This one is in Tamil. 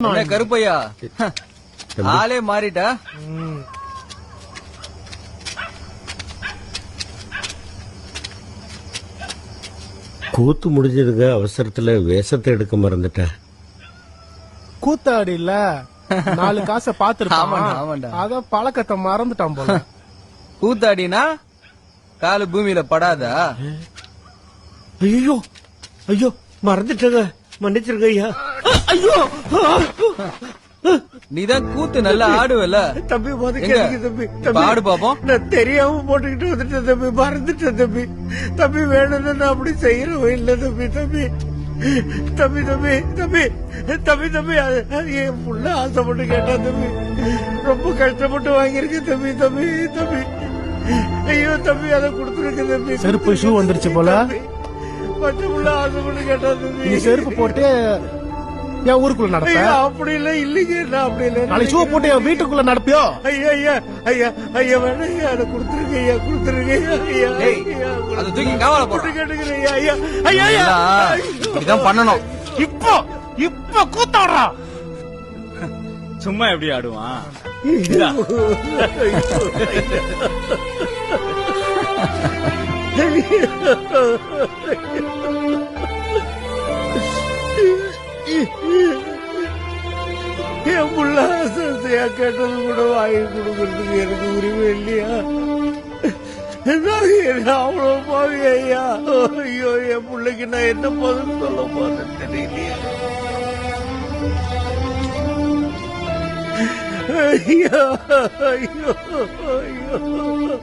என்ன கருப்பையா ஆளே மாறிட்டா? கூத்து முடிஞ்சதுங்க, அவசரத்துல வேஷத்தை எடுக்க மறந்துட்டேன். கூத்தாடி இல்ல 4 காசை ஆமாண்டா. பாத்துருப்பான், அத பழக்கத்தை மறந்துட்டான் போல. கூத்தாடினா காலு பூமியில படாதா? ஐயோ ஐயோ, மறந்துட்டேங்க, மன்னிச்சிருங்க ஐயா. ஐயோ, நீதான் கூத்து நல்லா ஆடுவல. தம்பி எங்க? மறந்துட்டேன் தம்பி. இப்ப ஆடு பாப்போம். நான் தெரியாம போட்டுக்கிட்டு வந்துட்டேன் தம்பி, மறந்துட்டேன் தம்பி. தம்பி வேணும்னு நான் அப்படி செய்யறவன் இல்ல தம்பி. தம்பி தம்பி தம்பி தம்பி தம்பி தம்பி அது என் புள்ள ஆசைப்பட்டு கேட்டான் தம்பி. ரொம்ப கஷ்டப்பட்டு வாங்கியிருக்கேன் தம்பி. தம்பி தம்பி ஐயோ தம்பி, அதை கொடுத்துருக்க தம்பி. செருப்பு ஷூ வந்துருச்சு போல. பச்சை புள்ள ஆசைப்பட்டு கேட்டான் தம்பி. நீ செருப்பு போட்டு என் ஊருக்குள்ள நடப்ப? ஐயா அப்படி இல்ல, இல்லைங்க, நான் அப்படி இல்ல. நாளைக்கு ஷூ போட்டு என் வீட்டுக்குள்ள நடப்பியோ? ஐயா ஐயா ஐயா ஐயா வேணா ஐயா, அதை கொடுத்துருங்க ஐயா, கொடுத்துருங்க ஐயா. ஐயா டேய், அதை தூக்கி காவால போடு. கேட்டுக்கிறேன் ஐயா. ஐயா ஐயா ஐயா, இப்படிதான் பண்ணணும். இப்போ இப்போ கூத்தாடுறா. சும்மா எப்படி ஆடுவான்? என் புள்ள ஆசையா கேட்டது கூட வாங்கி கொடுக்கறதுக்கு எனக்கு உரிமை இல்லையா? அவ்வளவு பாவி ஐயா. ஐயோ, என் பிள்ளைக்கு நான் என்ன பதில் சொல்ல போறேன்னு தெரியலையா? ஐயோ ஐயோ ஐயோ.